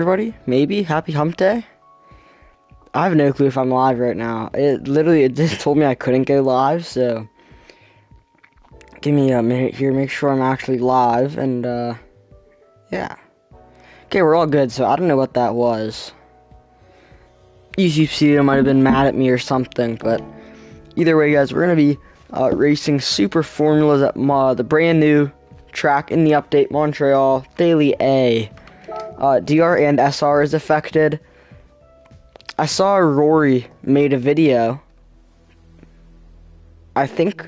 Everybody, maybe happy hump day. I have no clue if I'm live right now. It just told me I couldn't go live, so give me a minute here, make sure I'm actually live, and yeah. Okay, we're all good, so I don't know what that was. YouTube Studio might have been mad at me or something, but either way, guys, we're gonna be racing Super Formulas at the brand new track in the update, Montreal Daily A. DR and SR is affected. I saw Rory made a video. I think.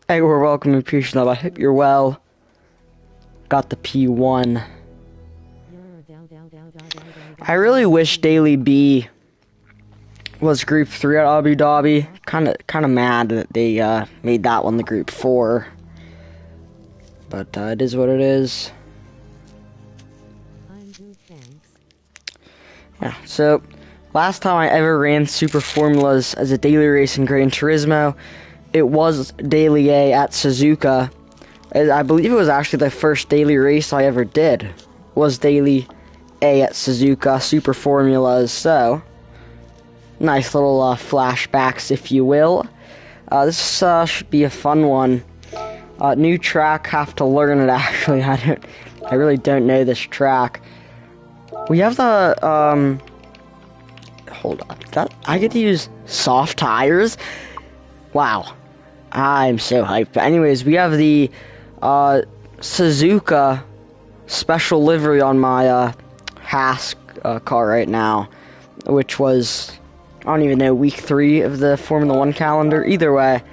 Egor, welcome, appreciate that. I hope you're well. Got the P1. I really wish Daily B was Group 3 at Abu Dhabi. Kinda mad that they made that one the Group 4. But it is what it is. Yeah, so last time I ever ran Super Formulas as a daily race in Gran Turismo, it was Daily A at Suzuka. I believe it was actually the first daily race I ever did, was Daily A at Suzuka, Super Formulas, so nice little flashbacks, if you will. This should be a fun one. New track, have to learn it actually. I really don't know this track. We have the hold on. I get to use soft tires? Wow. I'm so hyped. But anyways, we have the Suzuka special livery on my Haas car right now, which was, I don't even know, week 3 of the Formula 1 calendar. Either way,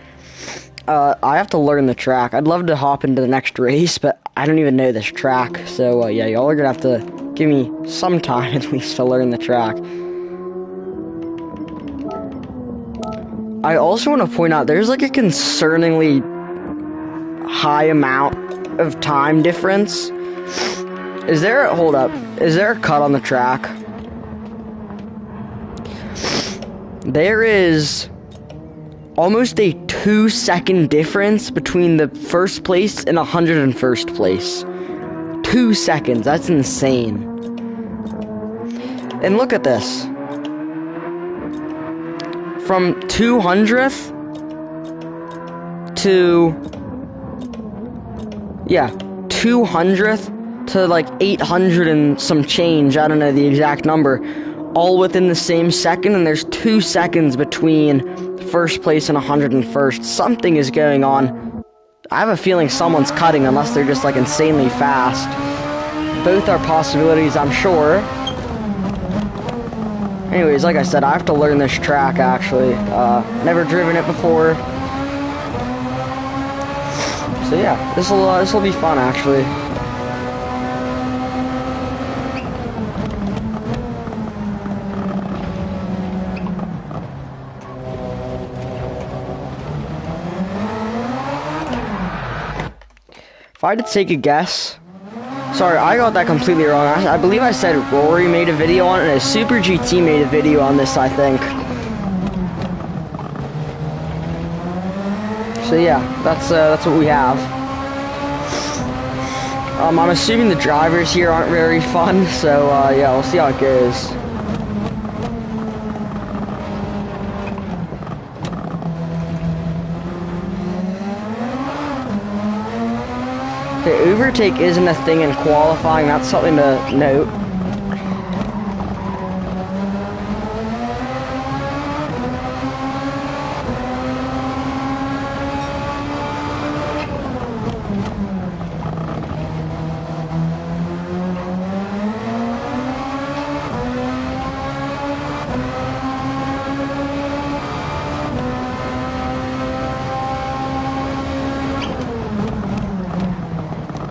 I have to learn the track. I'd love to hop into the next race, but I don't even know this track. So, yeah, y'all are gonna have to give me some time at least to learn the track. I also want to point out there's like a concerningly high amount of time difference. Hold up, is there a cut on the track? There is almost a 2-second difference between the first place and 101st place. 2 seconds, that's insane. And look at this. From 200th to, 200th to like 800 and some change, I don't know the exact number, all within the same second, and there's 2 seconds between first place and 101st. Something is going on. I have a feeling someone's cutting unless they're just like insanely fast. Both are possibilities, I'm sure. Anyways, like I said, I have to learn this track, actually. Never driven it before. So yeah, this'll be fun, actually. If I had to take a guess... Sorry, I got that completely wrong. I believe I said Rory made a video on it, and a Super GT made a video on this, I think. So yeah, that's what we have. I'm assuming the drivers here aren't very fun, so yeah, we'll see how it goes. Okay, overtake isn't a thing in qualifying, that's something to note.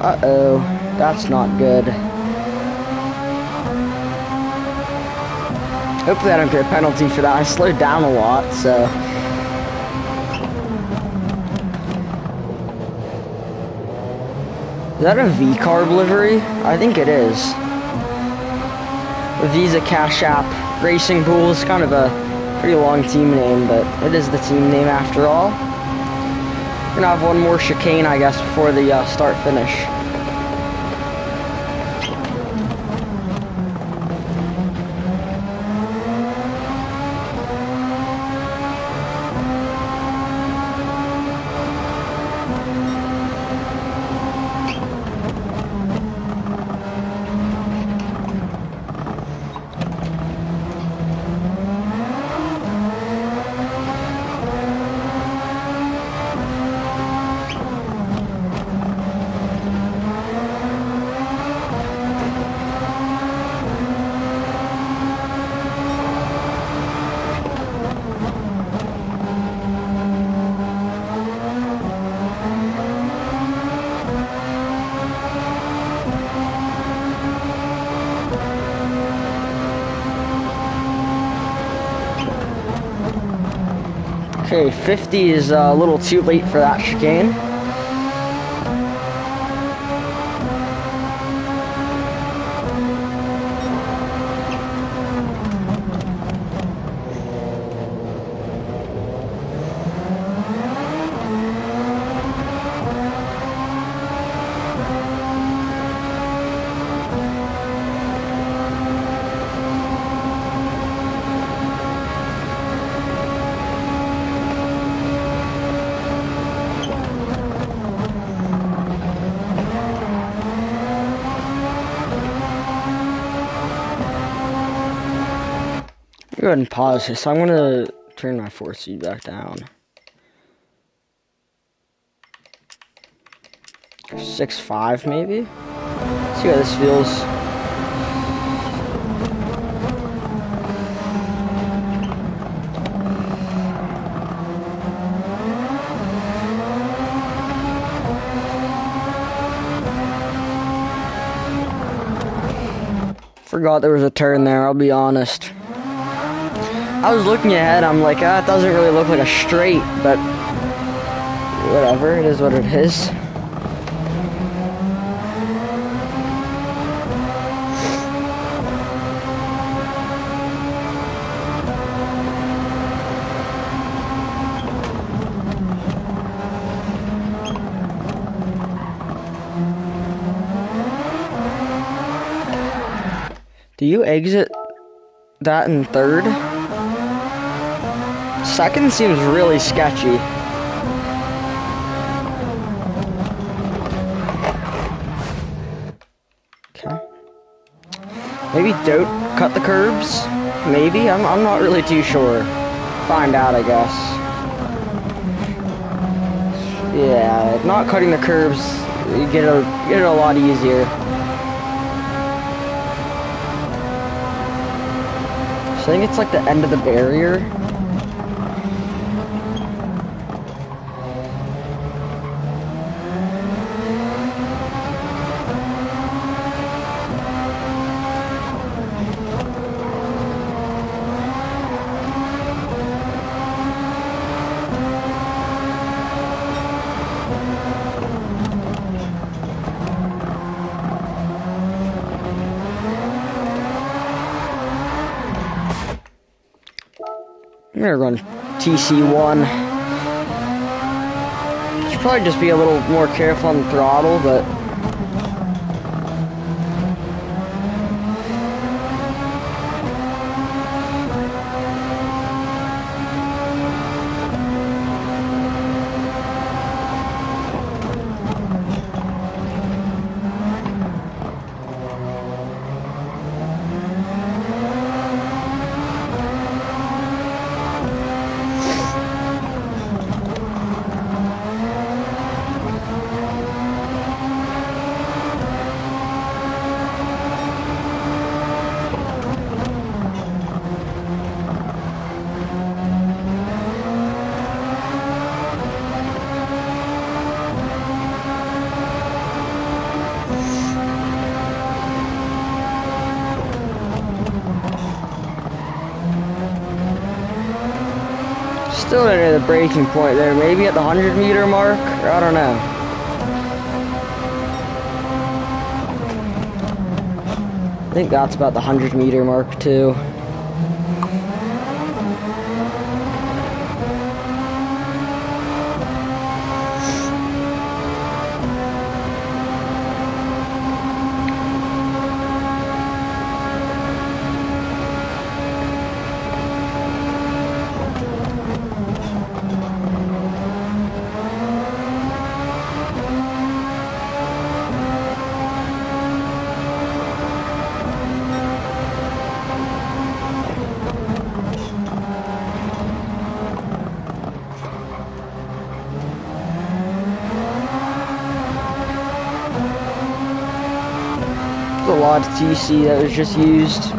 Uh-oh, that's not good. Hopefully I don't get a penalty for that. I slowed down a lot, so... Is that a V-Carb livery? I think it is. The Visa Cash App Racing Pool is kind of a pretty long team name, but it is the team name after all. We're gonna have one more chicane, I guess, before the start-finish. Okay, 50 is a little too late for that chicane. Go ahead and pause this. I'm gonna turn my force speed back down. 6.5 maybe? See how this feels. Forgot there was a turn there, I'll be honest. I was looking ahead, I'm like, ah, it doesn't really look like a straight, but whatever, it is what it is. Do you exit that in third? Second seems really sketchy. Okay. Maybe don't cut the curbs? Maybe? I'm not really too sure. Find out, I guess. Yeah, not cutting the curbs, you get it a lot easier. So I think it's like the end of the barrier. I'm gonna run TC1. Should probably just be a little more careful on the throttle, but still at the breaking point there. Maybe at the 100-meter mark? Or I don't know. I think that's about the 100-meter mark too. A lot of TC that was just used.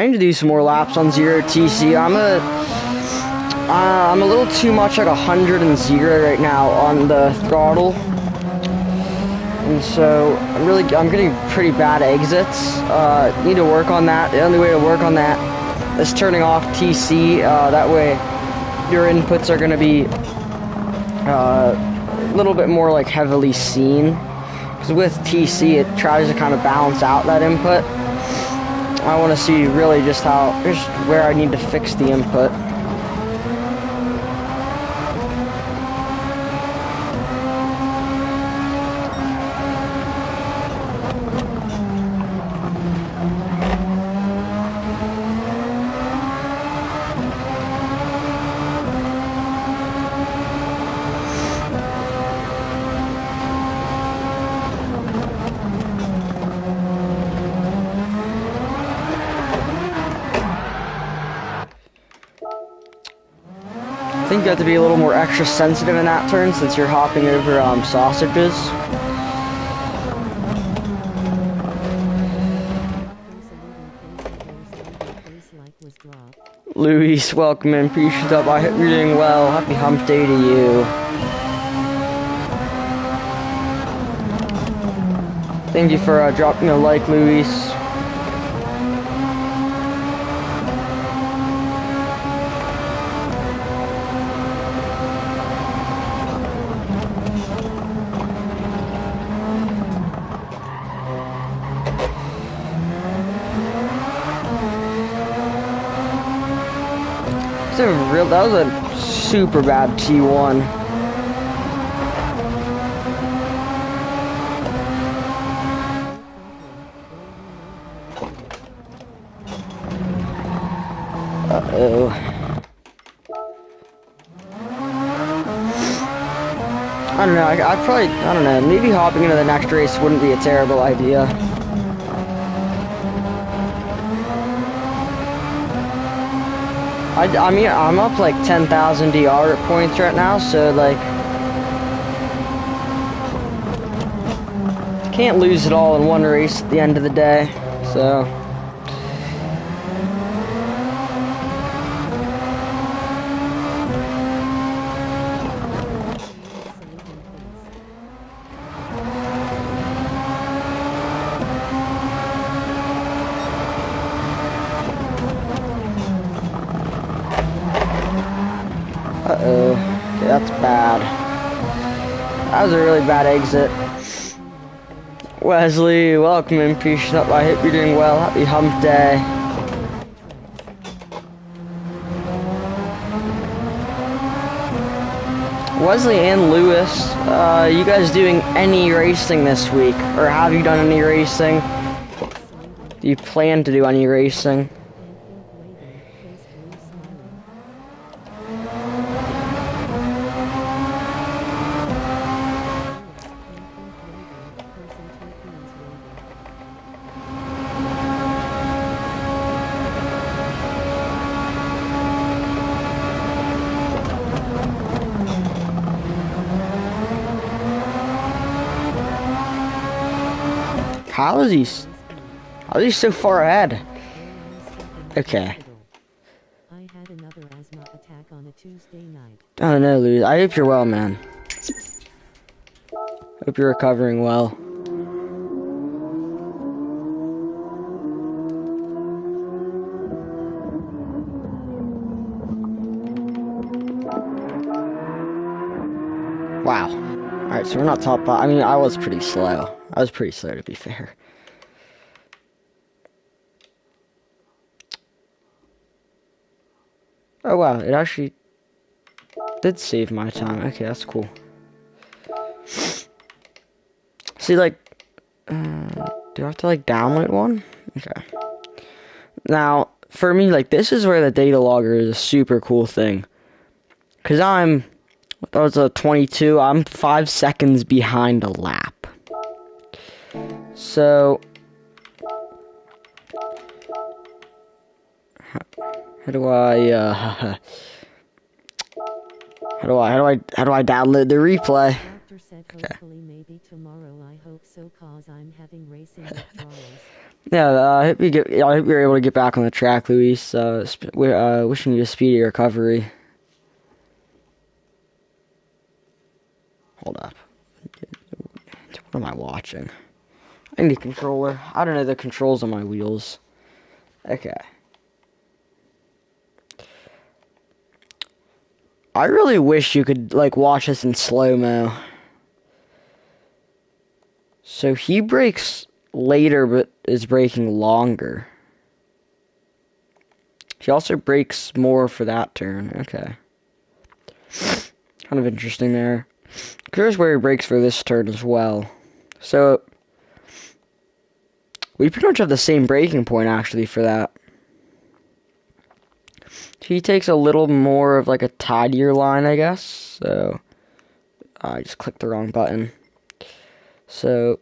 I need to do some more laps on 0TC. I'm a little too much like 100 and 0 right now on the throttle. And so I'm getting pretty bad exits. Need to work on that. The only way to work on that is turning off TC. That way your inputs are going to be a little bit more like heavily seen. Because with TC it tries to kind of balance out that input. I want to see really just where I need to fix the input. I think you have to be a little more extra sensitive in that turn since you're hopping over sausages. Luis, welcome in. Appreciate up. I hope you're doing well. Happy hump day to you. Thank you for dropping a like, Luis. That was a super bad T1. Uh-oh. I don't know, I don't know, maybe hopping into the next race wouldn't be a terrible idea. I mean, I'm up like 10,000 DR points right now, so like, can't lose it all in one race at the end of the day, so. Uh-oh. Okay, that's bad. That was a really bad exit. Wesley, welcome in. Appreciate up. I hope you're doing well. Happy hump day. Wesley and Lewis, you guys doing any racing this week? Or have you done any racing? Do you plan to do any racing? How is he so far ahead? Okay. I had another asthma attack on a Tuesday night. I don't know, Lou. I hope you're well, man. Hope you're recovering well. Wow. Alright, so we're not top 5. I mean, I was pretty slow. I was pretty slow, to be fair. Oh, wow. It actually did save my time. Okay, that's cool. See, like, do I have to, like, download one? Okay. Now, for me, like, this is where the data logger is a super cool thing. Because that was a 22. I'm 5 seconds behind a lap. So, how do I download the replay? Okay. Hopefully maybe tomorrow. I hope so, cause I'm having racing withdrawals. Yeah, I hope you're able to get back on the track, Luis. We're wishing you a speedy recovery. Hold up. What am I watching? I need a controller. I don't know the controls on my wheels. Okay. I really wish you could, like, watch this in slow-mo. So he brakes later, but is braking longer. He also brakes more for that turn. Okay. Kind of interesting there. Here's where he brakes for this turn as well. So, we pretty much have the same braking point, actually, for that. He takes a little more of, like, a tidier line, I guess. So, I just clicked the wrong button. So,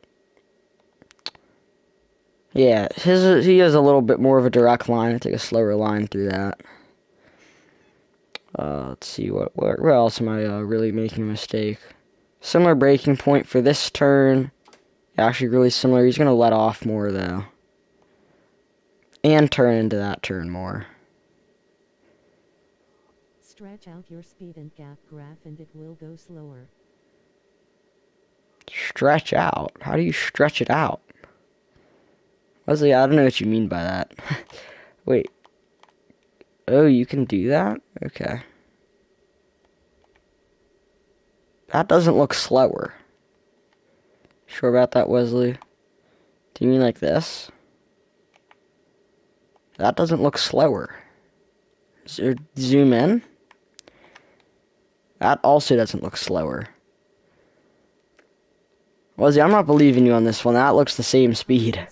yeah, he has a little bit more of a direct line. I take a slower line through that. Let's see, where else am I really making a mistake? Similar braking point for this turn. Actually, really similar. He's going to let off more, though. And turn into that turn more. Stretch out your speed and gap graph and it will go slower. Stretch out? How do you stretch it out? Leslie, I don't know what you mean by that. Wait. Oh, you can do that? Okay. That doesn't look slower. Sure about that, Wesley? Do you mean like this? That doesn't look slower. Zoom in? That also doesn't look slower. Wesley, I'm not believing you on this one. That looks the same speed.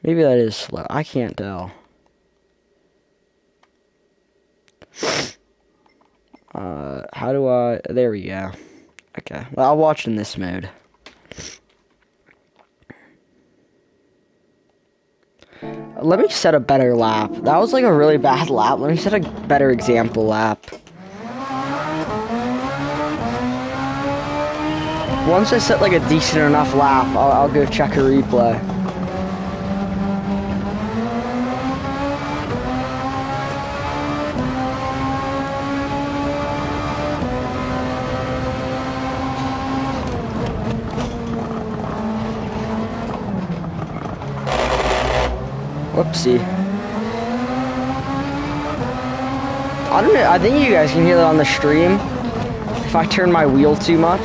Maybe that is slow. I can't tell. How do I... There we go. Okay. Well, I'll watch in this mode. Let me set a better lap. That was like a really bad lap. Let me set a better example lap. Once I set like a decent enough lap, I'll go check a replay. Whoopsie. I don't know, I think you guys can hear that on the stream. If I turn my wheel too much.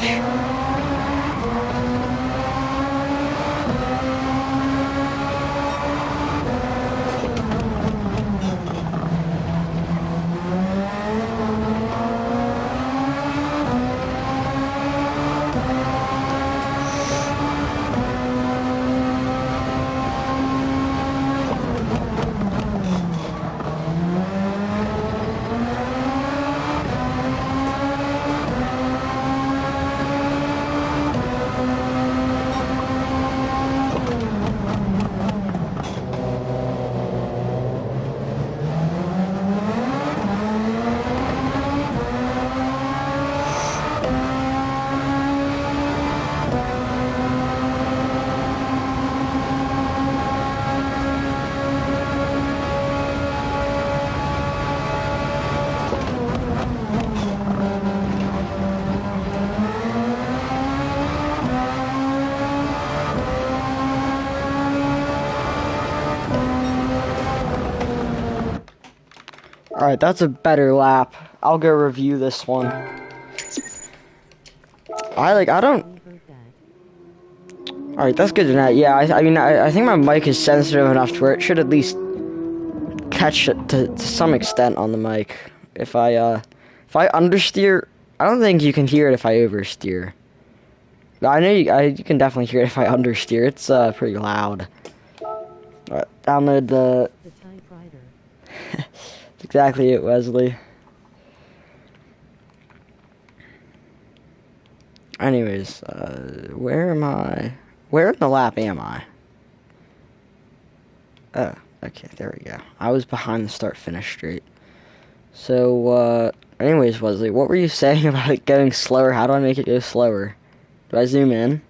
Alright, that's a better lap. I'll go review this one. I don't... Alright, that's good to know. Yeah, I mean, I think my mic is sensitive enough to where it should at least catch it to some extent on the mic. If I understeer, I don't think you can hear it if I oversteer. But I know you can definitely hear it if I understeer. It's pretty loud. Alright, download the typewriter. That's exactly it, Wesley. Anyways, where am I? Where in the lap am I? Oh, okay, there we go. I was behind the start-finish straight. So, Anyways, Wesley, what were you saying about it going slower? How do I make it go slower? Do I zoom in?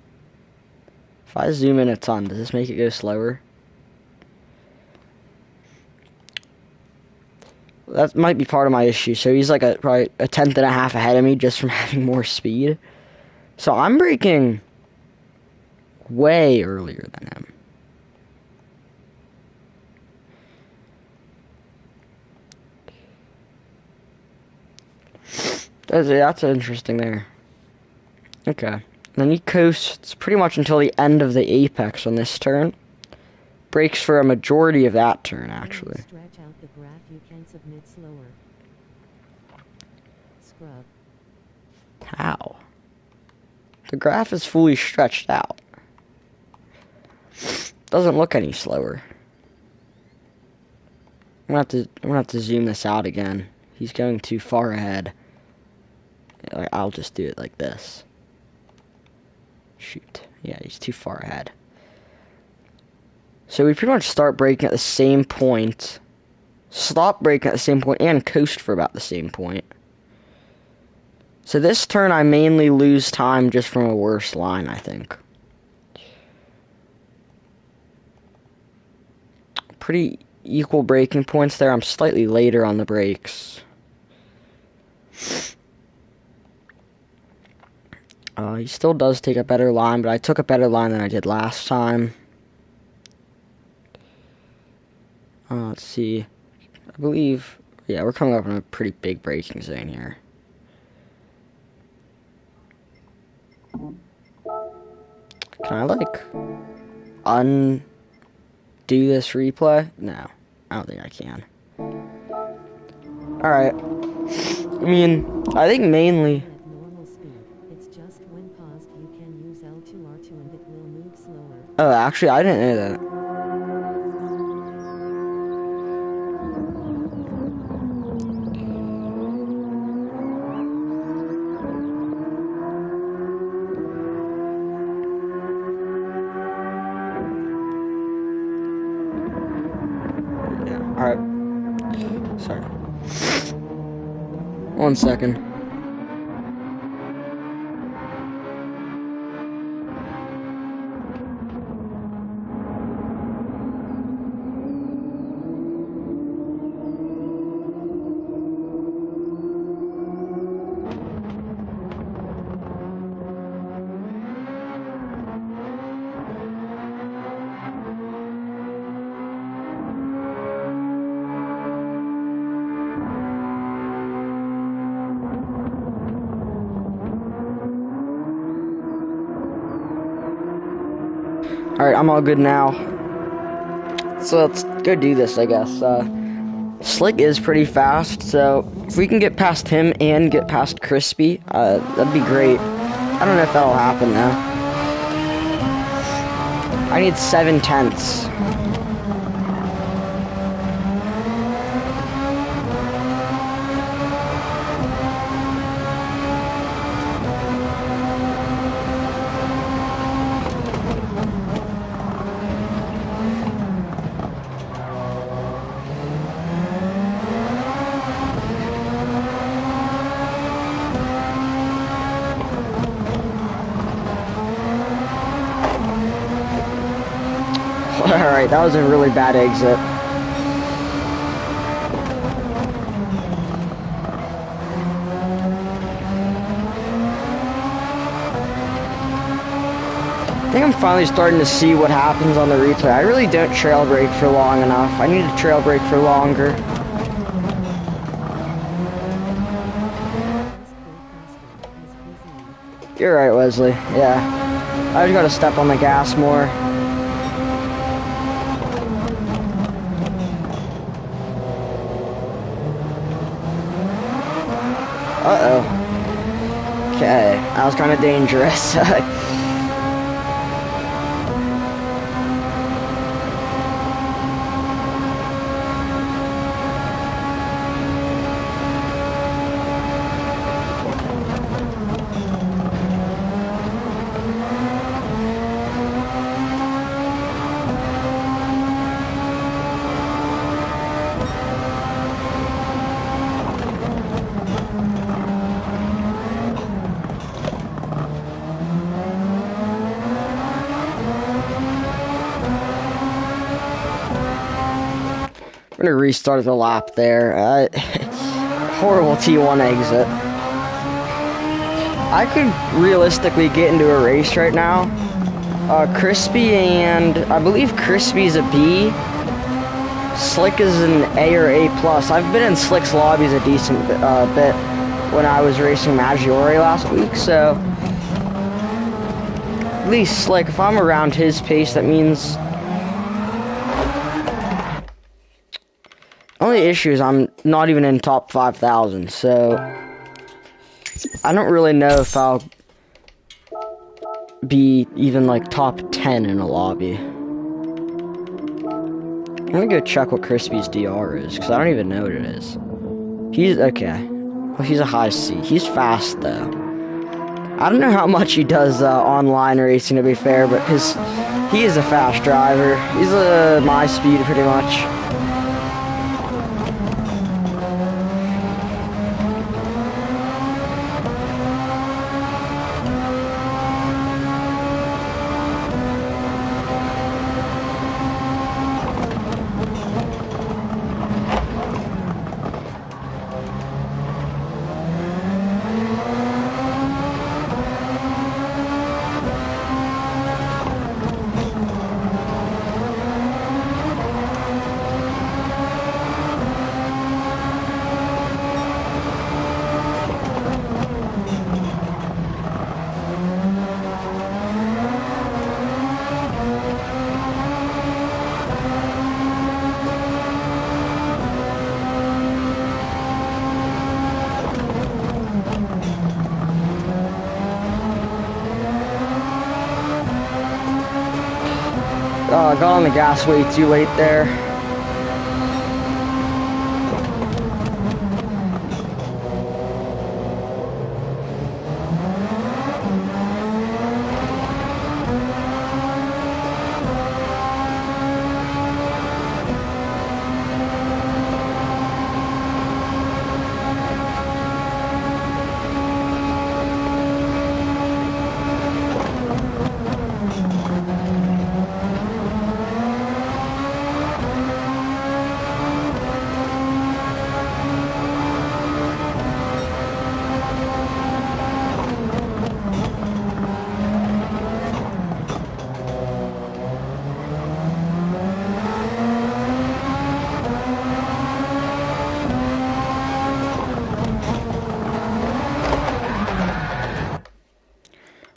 If I zoom in a ton, does this make it go slower? That might be part of my issue. So he's like probably a tenth and a half ahead of me just from having more speed. So I'm braking way earlier than him. That's interesting there. Okay. Then he coasts pretty much until the end of the apex on this turn. Brakes for a majority of that turn, actually. Stretch out the graph, you can submit slower. Scrub. How? The graph is fully stretched out. Doesn't look any slower. I'm gonna have to zoom this out again. He's going too far ahead. I'll just do it like this. Shoot. Yeah, he's too far ahead. So we pretty much start braking at the same point, stop braking at the same point, and coast for about the same point. So this turn I mainly lose time just from a worse line, I think. Pretty equal braking points there. I'm slightly later on the brakes. He still does take a better line, but I took a better line than I did last time. Let's see. I believe, yeah, we're coming up in a pretty big braking zone here. Can I, like, undo this replay? No, I don't think I can. Alright. I mean, I think mainly... At normal speed, it's just when paused you can use L2R2 and it will move slower. Oh, actually, I didn't know that. Alright. Sorry. 1 second. Alright, I'm all good now. So let's go do this, I guess. Slick is pretty fast, so if we can get past him and get past Crispy, that'd be great. I don't know if that'll happen, though. I need 7/10. Alright, that was a really bad exit. I think I'm finally starting to see what happens on the replay. I really don't trail brake for long enough. I need to trail brake for longer. You're right, Wesley. Yeah. I just gotta step on the gas more. Uh-oh. Okay, that was kind of dangerous. gonna restart the lap there. Horrible T1 exit. I could realistically get into a race right now. Crispy and I believe Crispy's a B. Slick is an A or A plus. I've been in Slick's lobbies a decent bit when I was racing Maggiore last week, so at least like if I'm around his pace, that means only issue is I'm not even in top 5,000, so I don't really know if I'll be even like top 10 in a lobby. I'm gonna go check what Crispy's DR is, because I don't even know what it is. He's okay. Well, he's a high C. He's fast though. I don't know how much he does online racing, to be fair, but he is a fast driver. He's my speed pretty much. I got on the gas way too late there.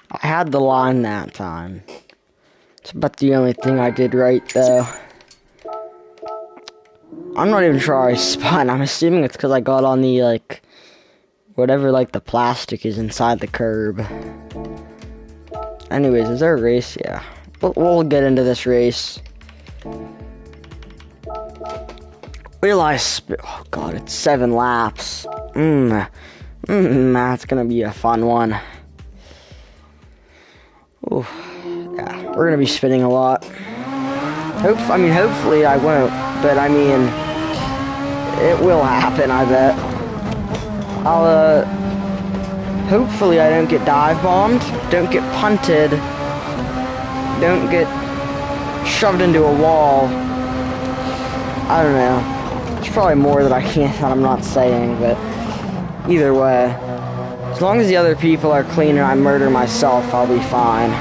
I had the line that time. It's about the only thing I did right, though. I'm not even sure I spun. I'm assuming it's because I got on the, like, whatever, like, the plastic is inside the curb. Anyways, is there a race? Yeah. We'll get into this race. Oh god, it's 7 laps. That's gonna be a fun one. Ooh, yeah, we're gonna be spinning a lot. Hopefully I won't, but I mean, it will happen, I bet. Hopefully I don't get dive bombed, don't get punted, don't get shoved into a wall. I don't know. There's probably more that I'm not saying, but either way. As long as the other people are clean and I murder myself, I'll be fine.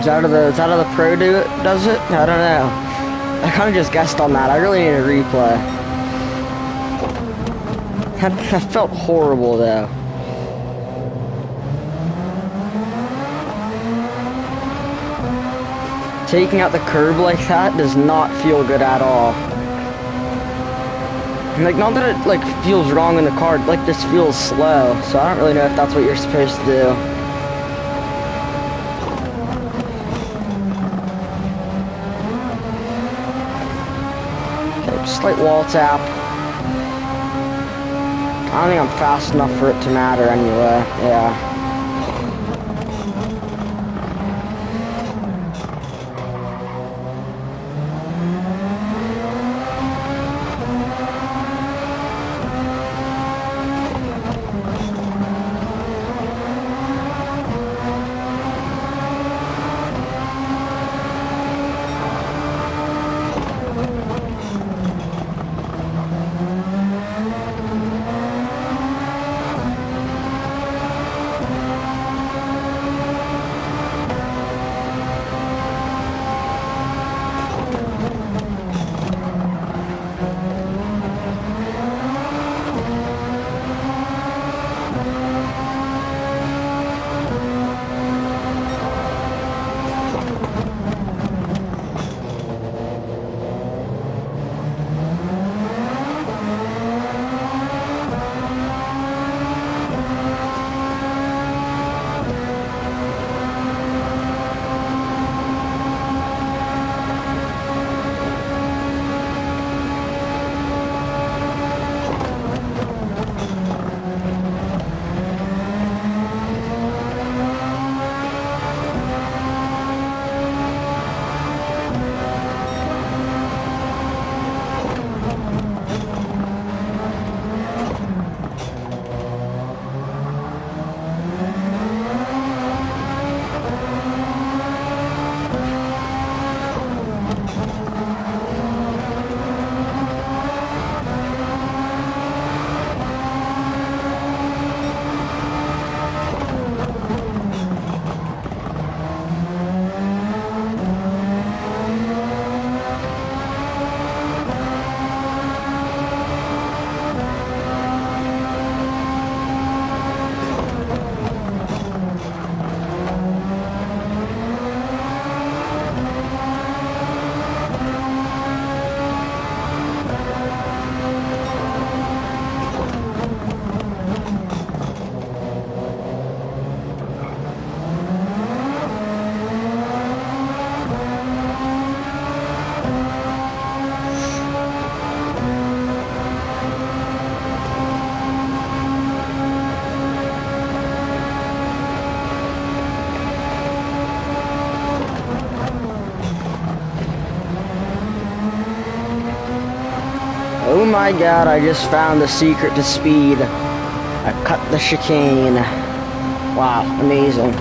Is that how the pro does it? I don't know. I kind of just guessed on that. I really need a replay. That felt horrible, though. Taking out the curb like that does not feel good at all. Like, not that it, like, feels wrong in the car, like, this feels slow. So I don't really know if that's what you're supposed to do. Slight wall tap. I don't think I'm fast enough for it to matter anyway. Yeah. Oh my god, I just found the secret to speed. I cut the chicane. Wow, amazing.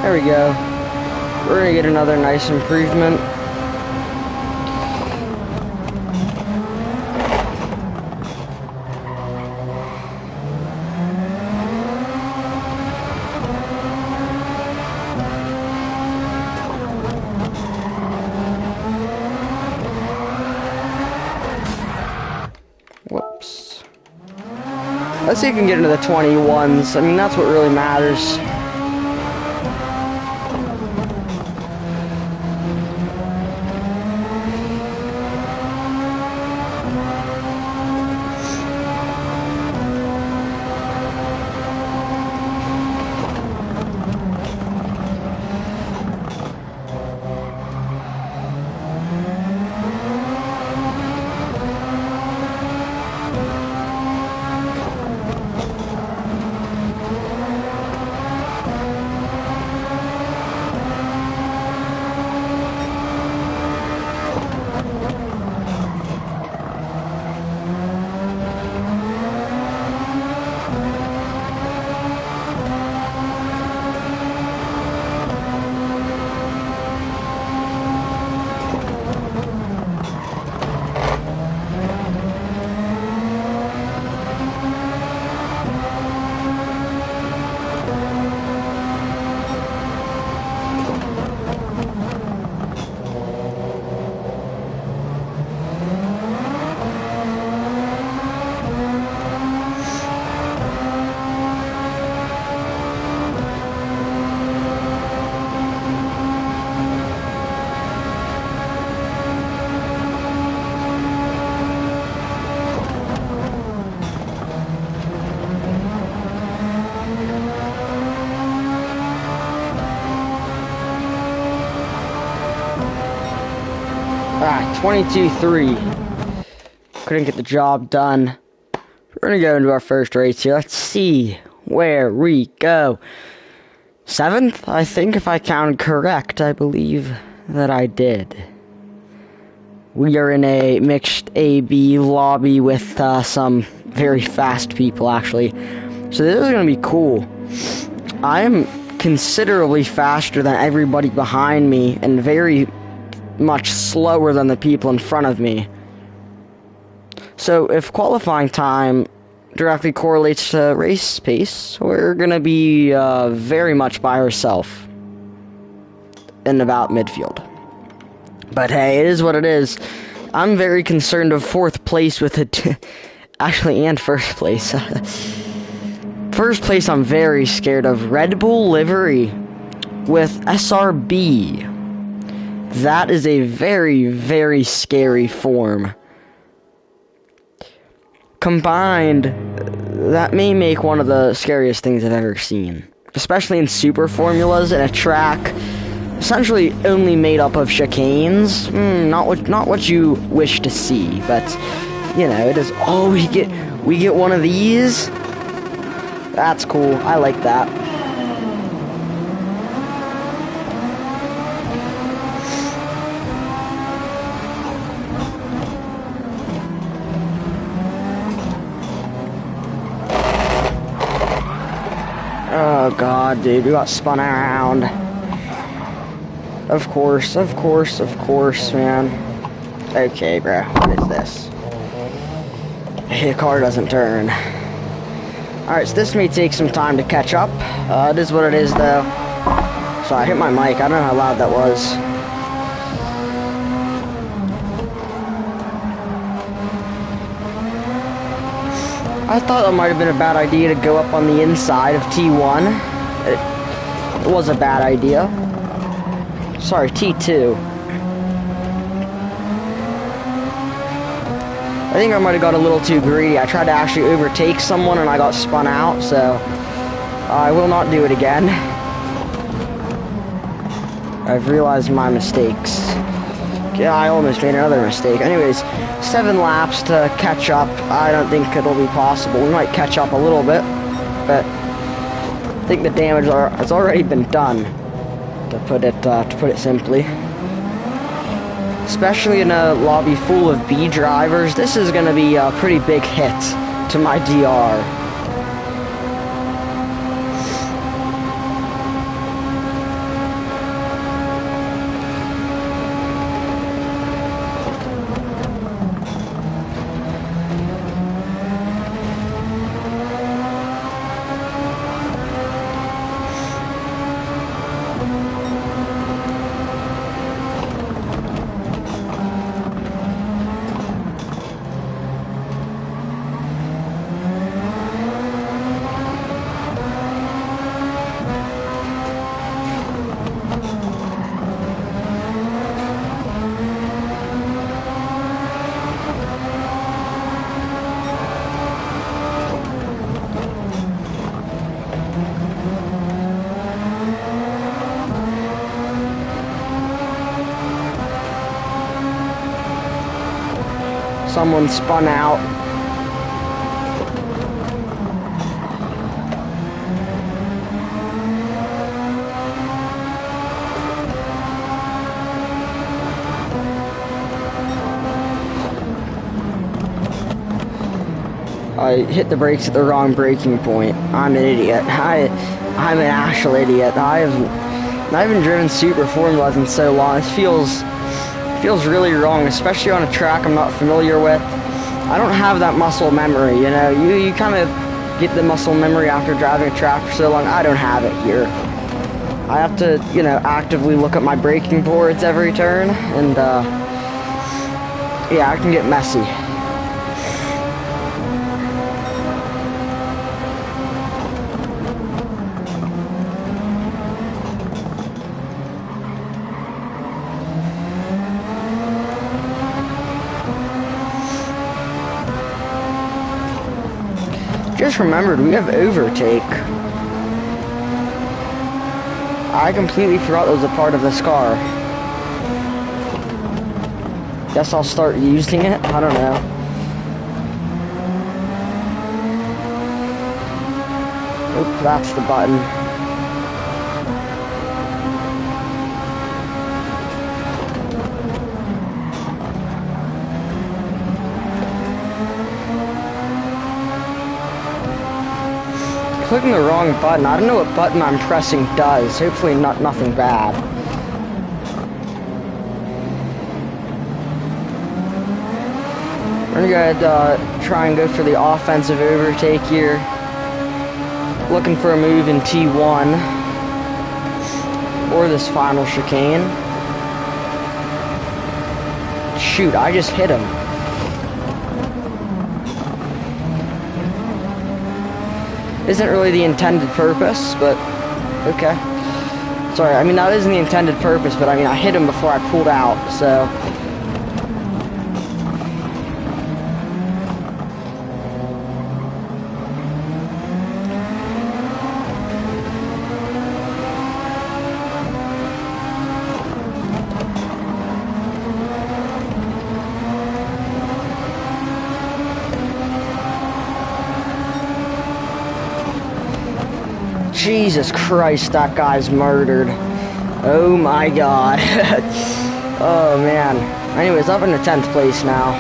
There we go. We're gonna get another nice improvement. Whoops. Let's see if we can get into the 21s. I mean, that's what really matters. 22-3. Couldn't get the job done. We're gonna go into our first race here. Let's see where we go. 7th, I think, if I counted correct. I believe that I did. We are in a mixed A-B lobby with some very fast people, actually. So this is gonna be cool. I am considerably faster than everybody behind me and very much slower than the people in front of me. So if qualifying time directly correlates to race pace, we're gonna be very much by ourselves in about midfield. But hey, it is what it is. I'm very concerned of 4th place with it. Actually, and 1st place. 1st place I'm very scared of. Red Bull livery with SRB. That is a very, very scary form. Combined, that may make one of the scariest things I've ever seen. Especially in super formulas in a track essentially only made up of chicanes. Not what you wish to see, but you know, it is. Oh, we get one of these. That's cool. I like that. Oh god, dude, we got spun around. Of course, man. Okay, bro, what is this? The car doesn't turn. Alright, so this may take some time to catch up. It is what it is, though. So I hit my mic. I don't know how loud that was. I thought that might have been a bad idea to go up on the inside of T1. It was a bad idea. Sorry, T2. I think I might have got a little too greedy. I tried to actually overtake someone and I got spun out, so I will not do it again. I've realized my mistakes. Yeah, I almost made another mistake. Anyways, 7 laps to catch up. I don't think it'll be possible. We might catch up a little bit, but I think the damage has already been done, to put it simply. Especially in a lobby full of B drivers, this is going to be a pretty big hit to my DR. Someone spun out. I hit the brakes at the wrong braking point. I'm an idiot. I'm an actual idiot. I haven't driven Super Formulas in so long. It feels really wrong, especially on a track I'm not familiar with. I don't have that muscle memory, you know. You kind of get the muscle memory after driving a track for so long. I don't have it here. I have to, you know, actively look at my braking boards every turn, and yeah, it can get messy. Just remembered, we have overtake. I completely forgot that was a part of this car. Guess I'll start using it. I don't know. Oop, that's the button. Clicking the wrong button. I don't know what button I'm pressing does. Hopefully nothing bad. We're gonna try and go for the offensive overtake here. Looking for a move in T1 or this final chicane. Shoot, I just hit him. Isn't really the intended purpose, but okay. Sorry, I mean, that isn't the intended purpose, but I mean, I hit him before I pulled out, so. Jesus Christ, that guy's murdered. Oh my god. Oh man. Anyways, up in the 10th place now.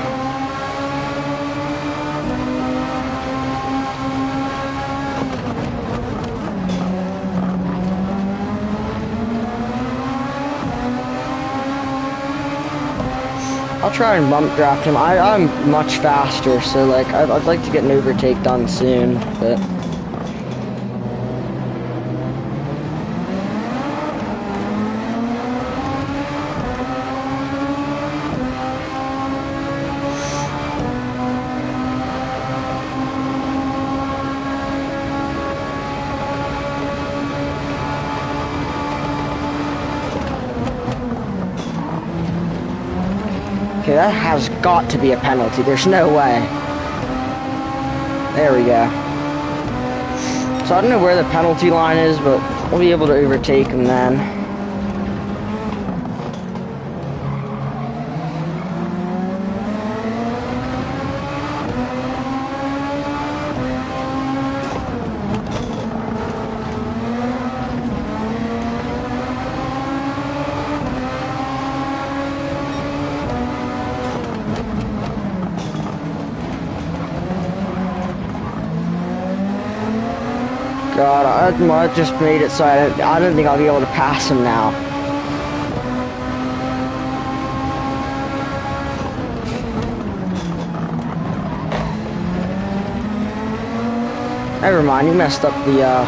I'll try and bump draft him. I'm much faster, so like I'd like to get an overtake done soon, but. Okay, that has got to be a penalty. There's no way. There we go. So I don't know where the penalty line is, but we'll be able to overtake him then. God, I just made it so I don't think I'll be able to pass him now. Never mind, you messed up the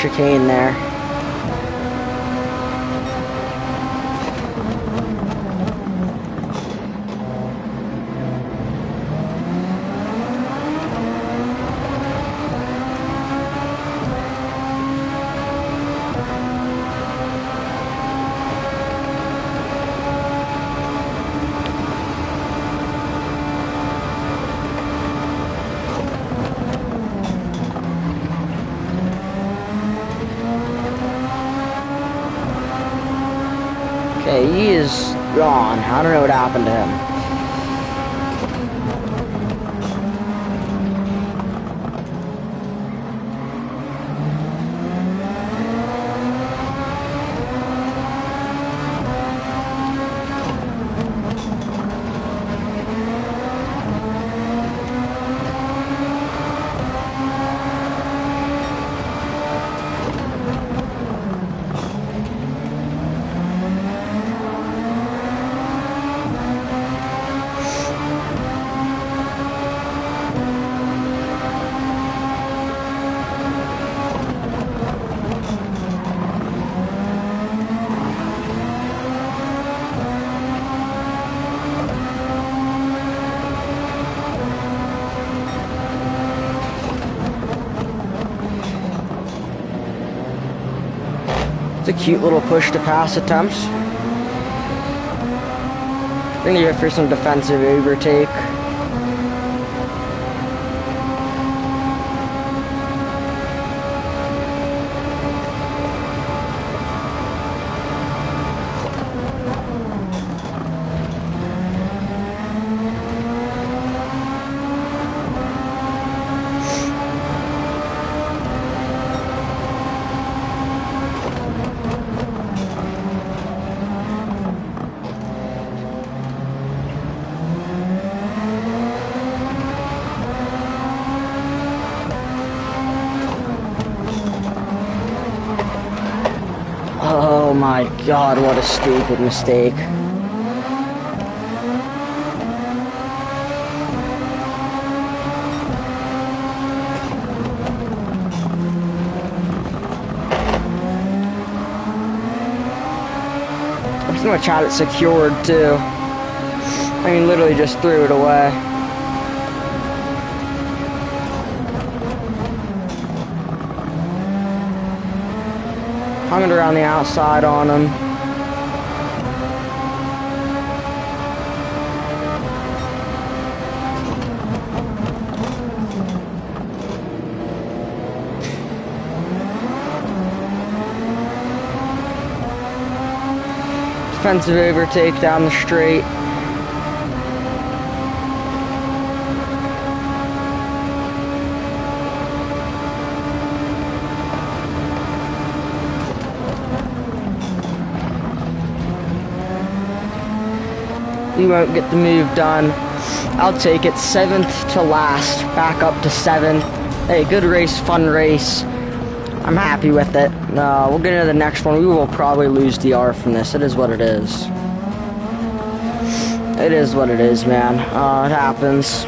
chicane there. Okay, he is gone. I don't know what happened to him. It's a cute little push to pass attempts. We're gonna go for some defensive overtake. God, what a stupid mistake. I pretty much had it secured too. I mean, literally just threw it away. Hung it around the outside on him. Defensive overtake down the straight. We won't get the move done. I'll take it. 7th to last. Back up to 7th. Hey, good race, fun race. I'm happy with it. We'll get into the next one. We will probably lose DR from this. It is what it is. It is what it is, man. It happens.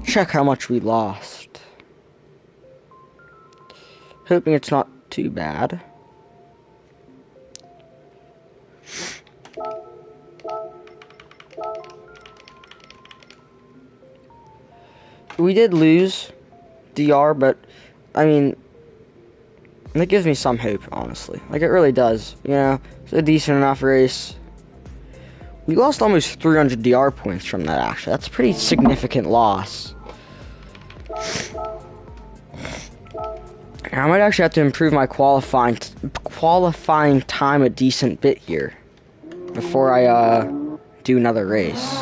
Check how much we lost. Hoping it's not too bad. We did lose DR, but I mean, it gives me some hope, honestly. Like, it really does. You know, it's a decent enough race. We lost almost 300 DR points from that, actually. That's a pretty significant loss. I might actually have to improve my qualifying time a decent bit here before I do another race.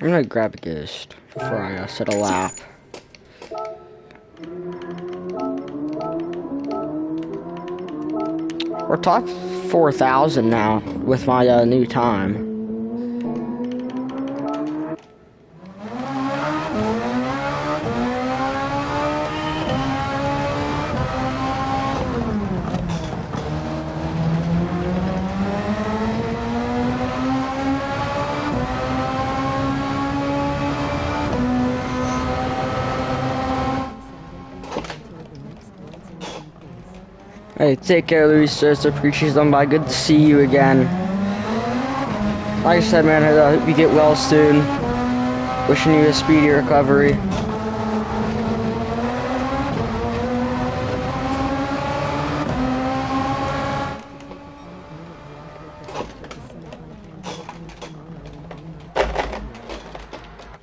I'm gonna grab a ghost before I set a lap. We're top 4,000 now with my new time. Hey, take care, Luis. Appreciate them. Bye. Good to see you again. Like I said, man, I hope you get well soon. Wishing you a speedy recovery.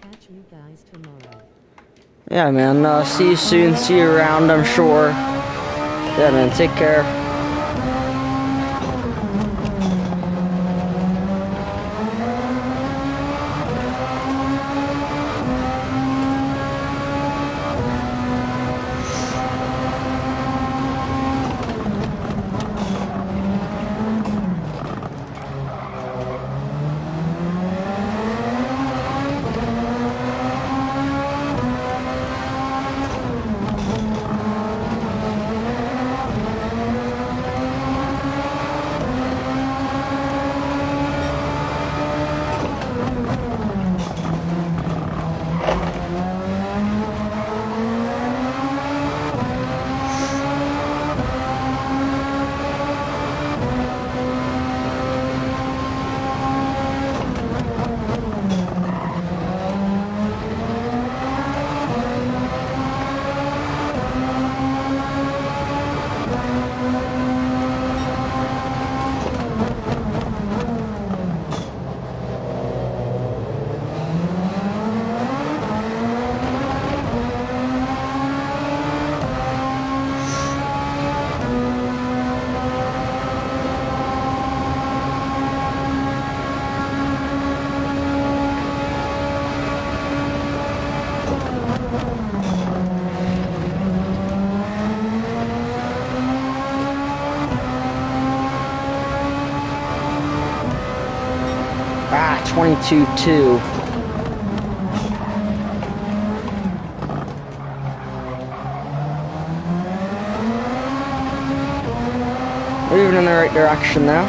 Catch you guys tomorrow. Yeah, man. See you soon. See you around, I'm sure. Yeah, man. Take care. Ah, 22-2. Moving in the right direction now.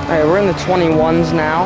Alright, we're in the 21s now.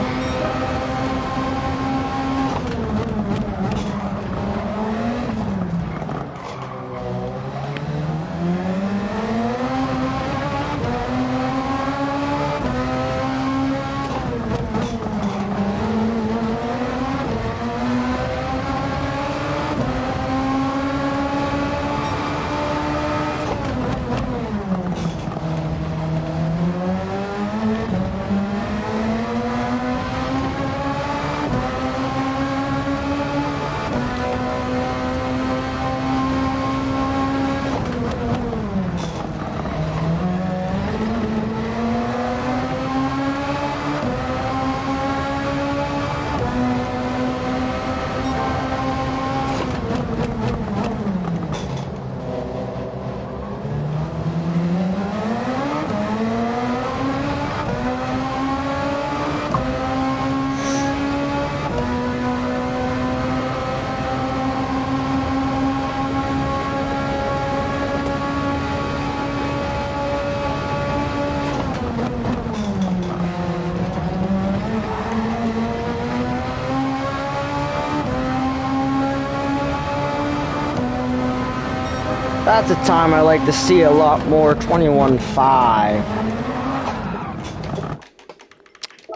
That's a time I like to see a lot more. 21.5.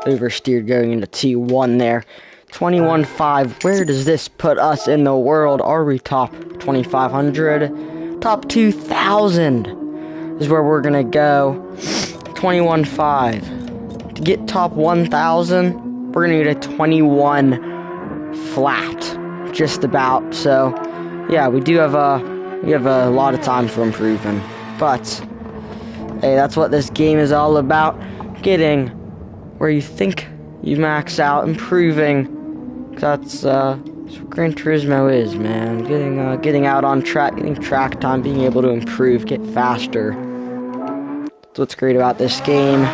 Oversteered going into T1 there. 21.5. Where does this put us in the world? Are we top 2,500? Top 2,000 is where we're gonna go. 21.5. To get top 1,000, we're gonna need a 21 flat. Just about. So, yeah, we have a lot of time for improving. But, hey, that's what this game is all about. Getting where you think you max out, improving. That's what Gran Turismo is, man. Getting out on track, getting track time, being able to improve, get faster. That's what's great about this game.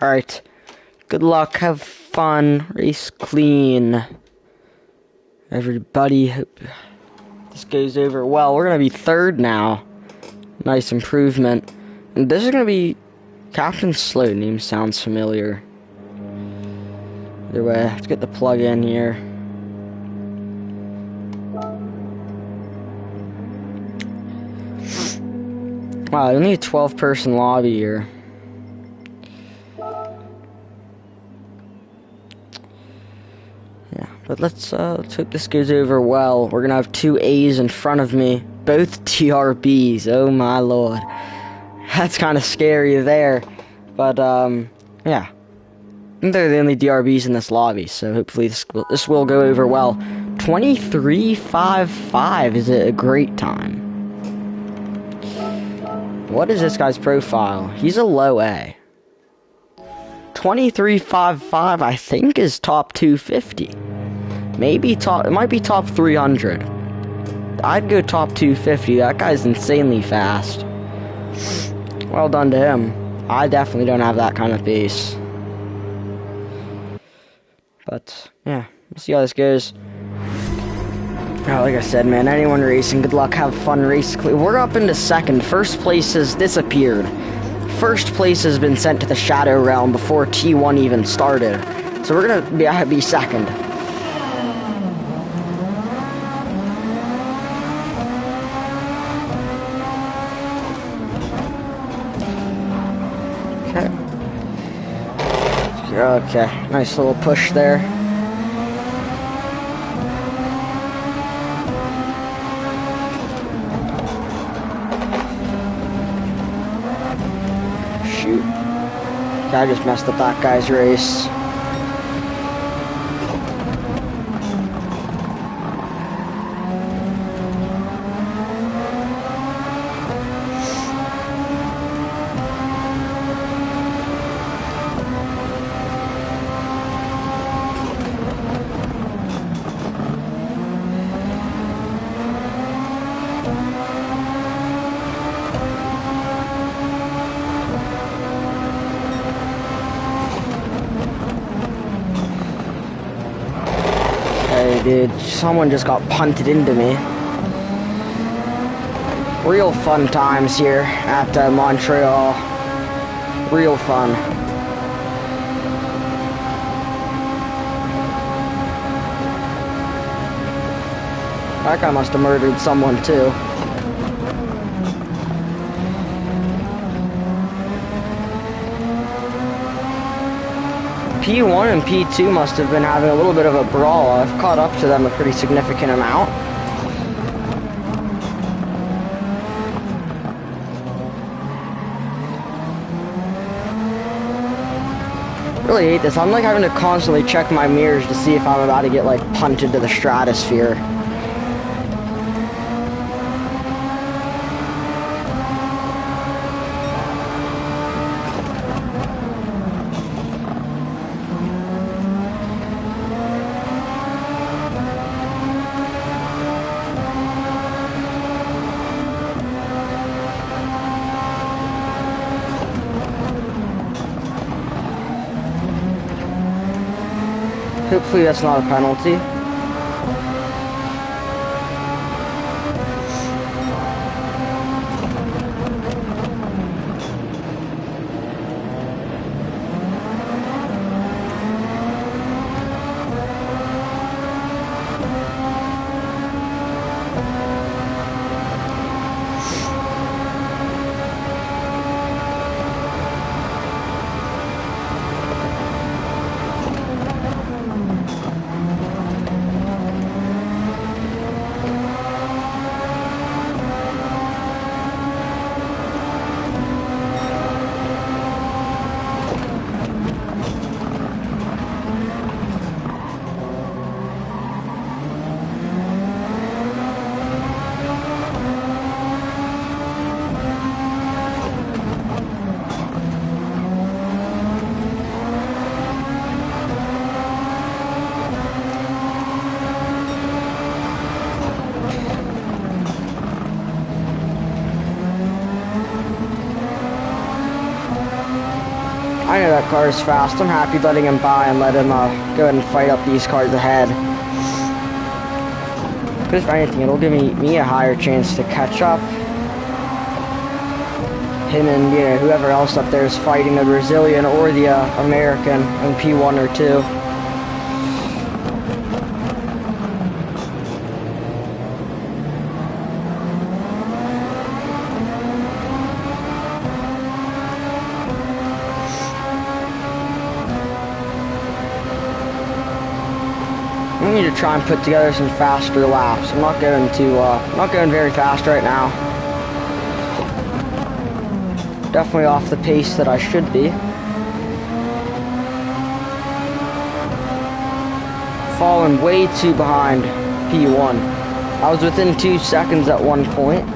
Alright. Good luck, have fun, race clean. Everybody, hope this goes over well. We're gonna be third now. Nice improvement. And this is gonna be Captain Slow. Name sounds familiar. Either way, let's get the plug in here. Wow, only a 12-person lobby here. Yeah, but let's hope this goes over well. We're gonna have two A's in front of me, both TRBs. Oh my lord, that's kind of scary there. But yeah, they're the only DRBs in this lobby, so hopefully this will go over well. 23.55 is a great time. What is this guy's profile? He's a low A. 23.55, I think, is top 250. Maybe top, it might be top 300. I'd go top 250. That guy's insanely fast. Well done to him. I definitely don't have that kind of pace. But, yeah, we'll see how this goes. Oh, like I said, man, anyone racing, good luck, have fun, race. We're up into second. First place has disappeared. First place has been sent to the Shadow Realm before T1 even started. So we're gonna be second. Okay, nice little push there. Shoot. I just messed up that guy's race. Dude, someone just got punted into me. Real fun times here at Montreal. Real fun. That guy must have murdered someone too. P1 and P2 must have been having a little bit of a brawl. I've caught up to them a pretty significant amount. Really hate this. I'm like having to constantly check my mirrors to see if I'm about to get like punted to the stratosphere. Hopefully that's not a penalty. I know that car is fast. I'm happy letting him by and let him go ahead and fight up these cars ahead. Because if anything, it'll give me a higher chance to catch up. Him and, you know, whoever else up there is fighting, the Brazilian or the American in P1 or 2. I need to try and put together some faster laps. I'm not going very fast right now. Definitely off the pace that I should be. Falling way too behind P1. I was within 2 seconds at one point.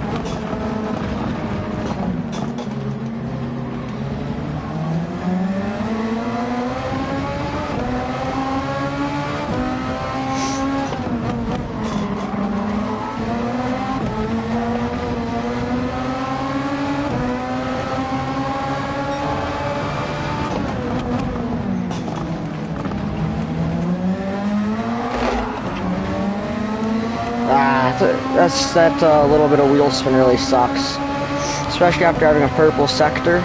that little bit of wheel spin really sucks, especially after having a purple sector.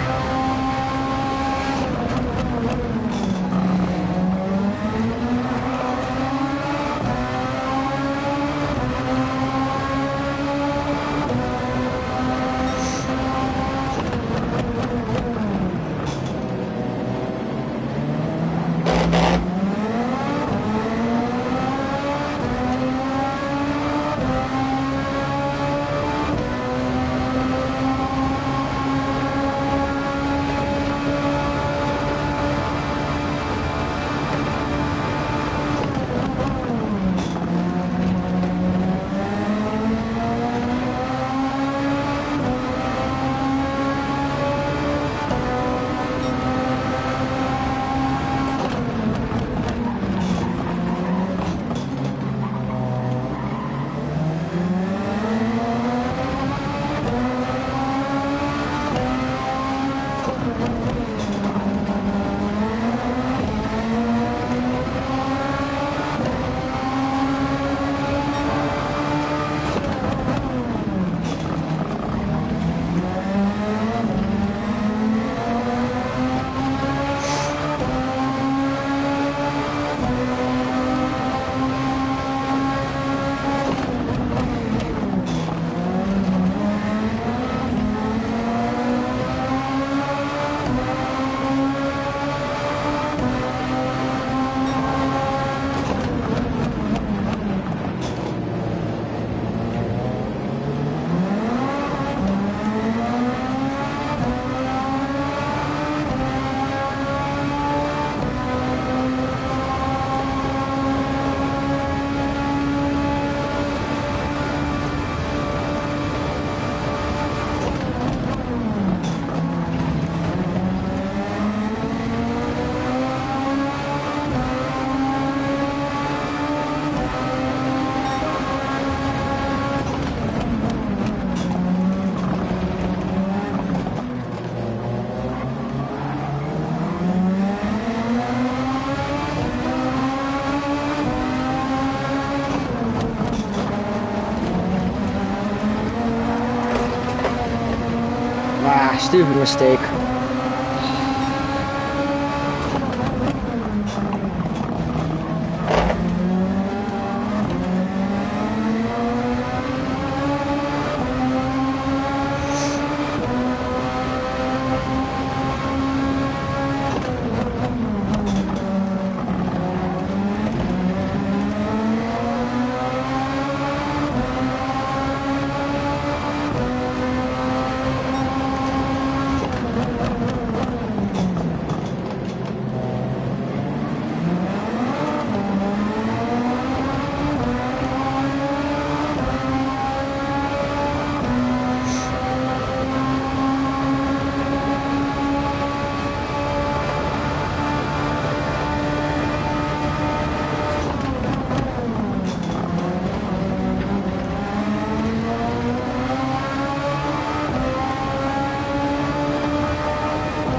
Ah, stupid mistake.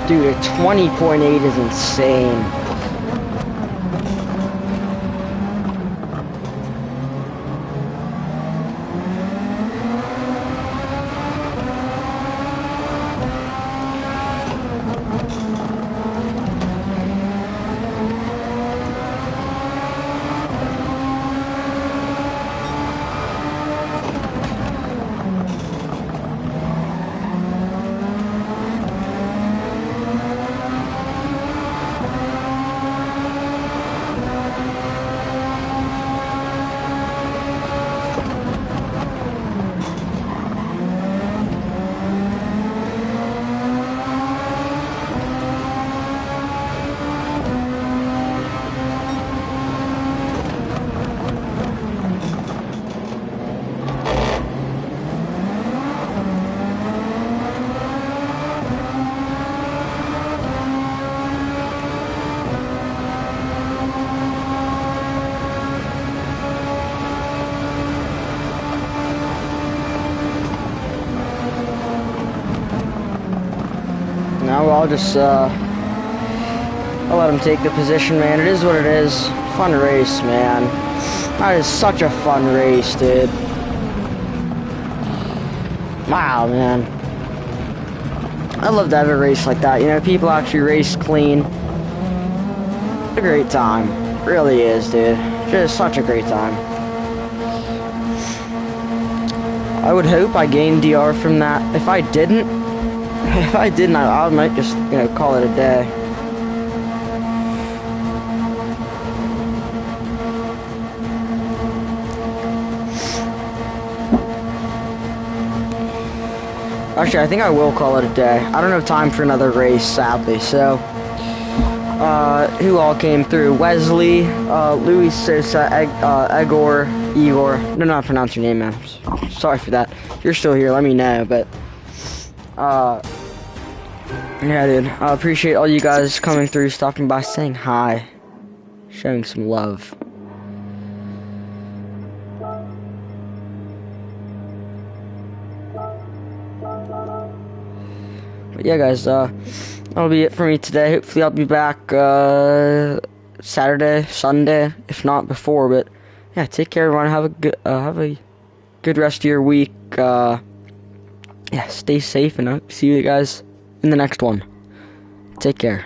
Dude, a 20.8 is insane. Now I'll just, I'll let him take the position, man. It is what it is. Fun race, man. That is such a fun race, dude. Wow, man. I love to have a race like that. You know, people actually race clean. It's a great time. It really is, dude. Just such a great time. I would hope I gained DR from that. If I didn't, I might just, you know, call it a day. Actually, I think I will call it a day. I don't have time for another race, sadly, so... who all came through? Wesley, Louis Sosa, Igor. No, not pronounce your name, man. Sorry for that. If you're still here, let me know, but... yeah, dude. I appreciate all you guys coming through, stopping by, saying hi. Showing some love. But yeah, guys, that'll be it for me today. Hopefully I'll be back, Saturday, Sunday, if not before, but yeah, take care, everyone. Have a good rest of your week. Yeah, stay safe, and I'll see you guys in the next one. Take care.